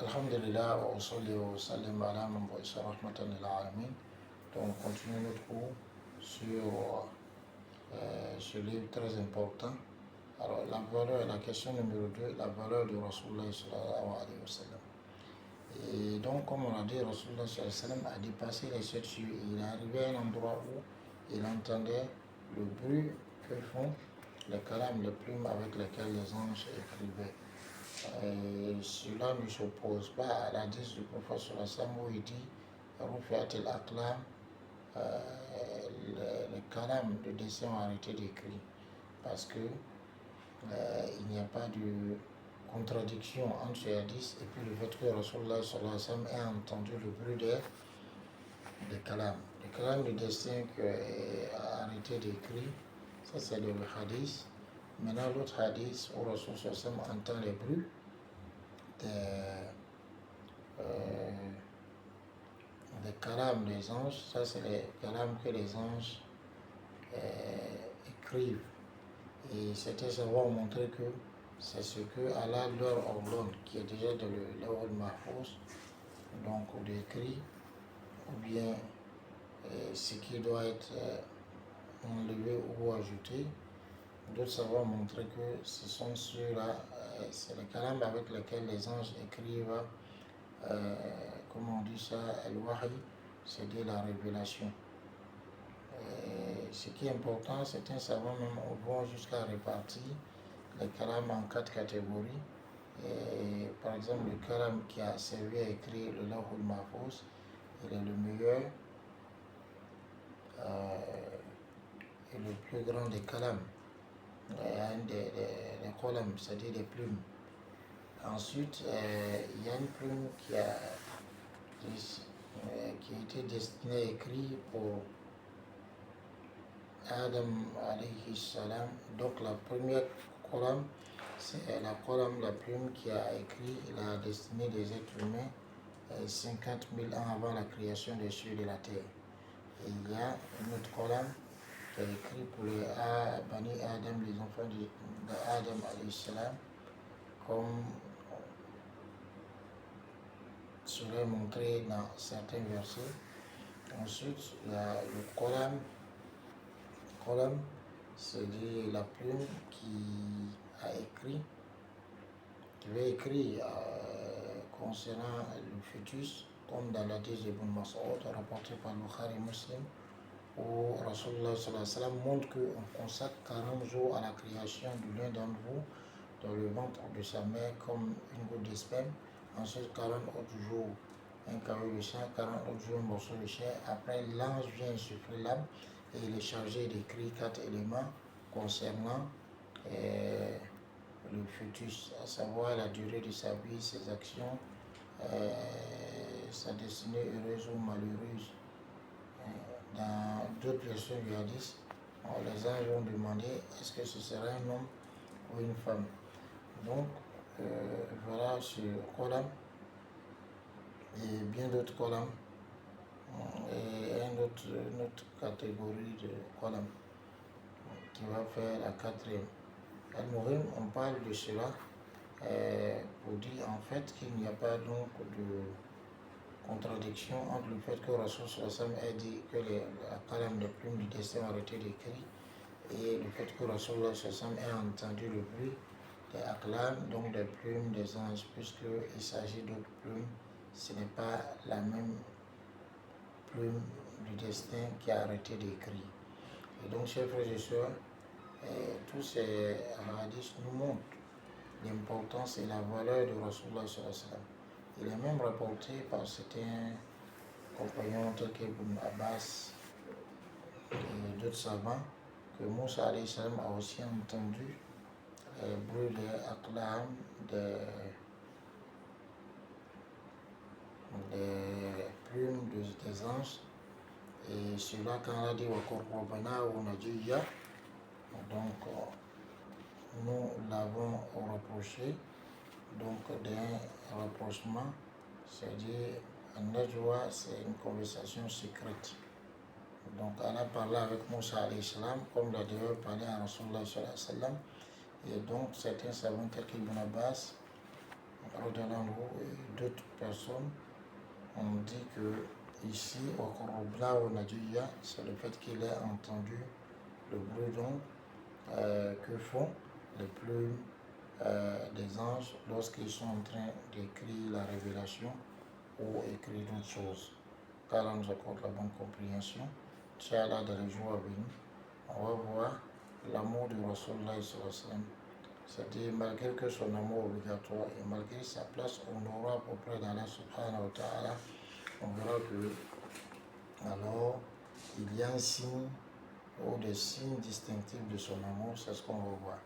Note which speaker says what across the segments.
Speaker 1: Alhamdulillah, wa salli wa sallim ala man bu'isa rahmatan lil alamin. Donc, on continue notre cours sur ce livre très important. Alors, la question numéro 2, la valeur de Rasulullah sallallahu alayhi wa sallam. Et donc, comme on a dit, Rasulullah sallallahu alayhi wa sallam a dépassé les 7 cieux. Il est arrivé à un endroit où il entendait le bruit que font les calams, les plumes avec lesquelles les anges écrivaient. Cela ne s'oppose pas à l'hadith du prophète sallallahu alayhi wa sallam où il dit Rufiat al-Aqlam, les calams de dessin ont arrêté d'écrire parce que il n'y a pas de contradiction entre ces hadiths et puis le fait que Rasulullah sallallahu alayhi wa sallam ait entendu le bruit des calams. Les calams de dessin qui a arrêté d'écrire, ça c'est le hadith. Maintenant l'autre hadith où Rasulullah sallallahu alayhi wa sallam entend les bruits des calams des anges, ça c'est les calams que les anges écrivent. Et c'était savoir montrer que c'est ce que Allah leur ordonne, qui est déjà dans le Lawh al-Mahfouz, donc d'écrit, ou bien ce qui doit être enlevé ou ajouté. D'autres savoir montrer que ce sont ceux-là, c'est les calams avec lesquels les anges écrivent, comment on dit ça, al-Wahy, c'est-à-dire la révélation. Ce qui est important, certains savants même vont jusqu'à répartir les calams en 4 catégories. Par exemple, le calam qui a servi à écrire le Lawh al-Mahfouz, il est le meilleur et le plus grand des calams. Un des colams, c'est-à-dire des plumes. Ensuite, il y a une plume qui a été destinée à écrire pour Adam alayhi salam. Donc la première colonne, c'est la colonne, la plume qui a écrit la destinée des êtres humains 50 000 ans avant la création des cieux et de la terre. Et il y a une autre colonne qui a écrit pour les Bani Adam, les enfants d'Adam alayhi salam, comme cela est montré dans certains versets. Ensuite, il y a le colonne, c'est-à-dire la plume qui a écrit, qui va écrire concernant le fœtus, comme dans l'hadith d'Ibn Mas'ud, rapporté par Bukhari Muslim, où Rasulullah sallallahu alayhi wa sallam montre qu'on consacre 40 jours à la création de l'un d'entre vous dans le ventre de sa mère comme une goutte de sperme, ensuite 40 autres jours un carreau de sang, 40 autres jours un morceau de chair. Après, l'ange vient souffler l'âme et il est chargé d'écrire 4 éléments concernant le fœtus, à savoir la durée de sa vie, ses actions, sa destinée heureuse ou malheureuse. Dans d'autres versions du hadith, les anges ont demandé est-ce que ce serait un homme ou une femme. Donc, voilà ce collam et bien d'autres collams et une autre catégorie de collam qui va faire la quatrième. Al-Muhim, on parle de cela pour dire en fait qu'il n'y a pas donc de contradiction entre le fait que Rasul sallallahu ait dit que la calame des plumes du destin ont arrêté d'écrire et le fait que Rasul sallallahu ait entendu le bruit des acclames, donc des plumes des anges, puisqu'il s'agit d'autres plumes, ce n'est pas la même plume du destin qui a arrêté d'écrire. Et donc, chers frères et sœurs, tous ces hadiths nous montrent l'importance et la valeur de Rasulullah sallallahu alayhi wa sallam. Il est même rapporté par certains compagnons tels qu'Ibn Abbas et d'autres savants que Moussa alayhi salam a aussi entendu bruit des aqlam, des plumes des anges, et cela quand on a dit Wakorobana ou Nadjiya, donc nous l'avons rapproché donc d'un rapprochement, c'est-à-dire un najwa, c'est une conversation secrète. Donc Allah parlait avec Moussa alayhi salam comme l'a d'ailleurs parlé à Rasulullah sallallahu alayhi wa sallam. Et donc certains savants tels qu'Ibn Abbas et d'autres personnes ont dit que ici, au Korobla, c'est le fait qu'il ait entendu le bruit donc, que font les plumes des anges lorsqu'ils sont en train d'écrire la révélation ou écrire d'autres choses. Car on nous accorde la bonne compréhension. Inch'Allah, dans les jours à venir, on va voir l'amour de Rasulullah, c'est-à-dire malgré que son amour obligatoire et malgré sa place honorable auprès d'Allah subhanahu wa ta'ala, on verra que alors il y a un signe ou des signes distinctifs de son amour, c'est ce qu'on va voir.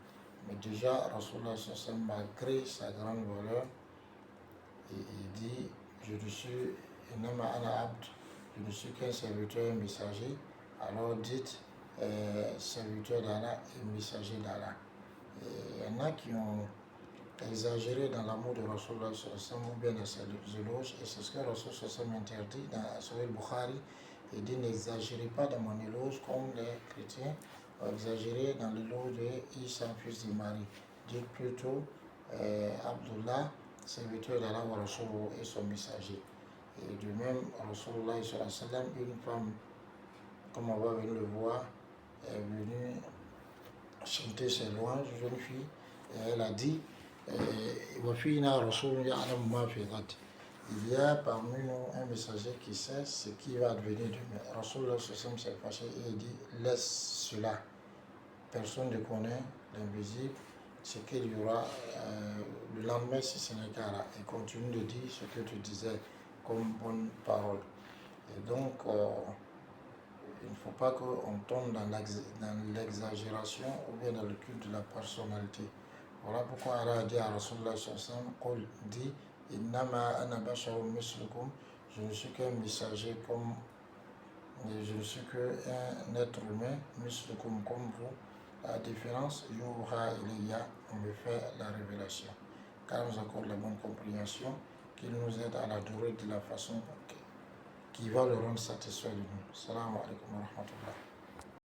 Speaker 1: Mais déjà, Rasulullah, malgré sa grande valeur, il dit, je ne suis je ne suis qu'un serviteur et messager. Alors dites, serviteur d'Allah et messager d'Allah. Il y en a qui ont exagéré dans l'amour de Rasulullah ou bien dans ses éloges, et c'est ce que Rasulullah interdit dans Sahih Bukhari. Il dit, n'exagérez pas dans mon éloge comme les chrétiens ont exagéré dans l'éloge de Isa, fils de Marie. Dites plutôt Abdullah, serviteur d'Allah wa Rasulullah et son messager. Et de même, Rasulullah, une femme, comme on va venir le voir, est venue chanter ses louanges, une jeune fille, et elle a dit, il y a parmi nous un messager qui sait ce qui va advenir demain. Rasulullah s'est fâché et il dit, laisse cela. Personne ne connaît l'invisible, ce qu'il y aura le lendemain si ce n'est qu'Allah. Et continue de dire ce que tu disais comme bonne parole. Et donc, il ne faut pas qu'on tombe dans l'exagération ou bien dans le culte de la personnalité. Voilà pourquoi Allah a dit à Rasulullah sallallahu dit Innama ana basharun mislukum, je ne suis qu'un messager comme je ne suis qu'un être humain, mislukum comme vous. La différence, yuha ilayya, on me fait la révélation. Car nous accorde la bonne compréhension, qu'il nous aide à l'adorer de la façon qui va le rendre satisfait de nous. Salam alaikum wa rahmatullah.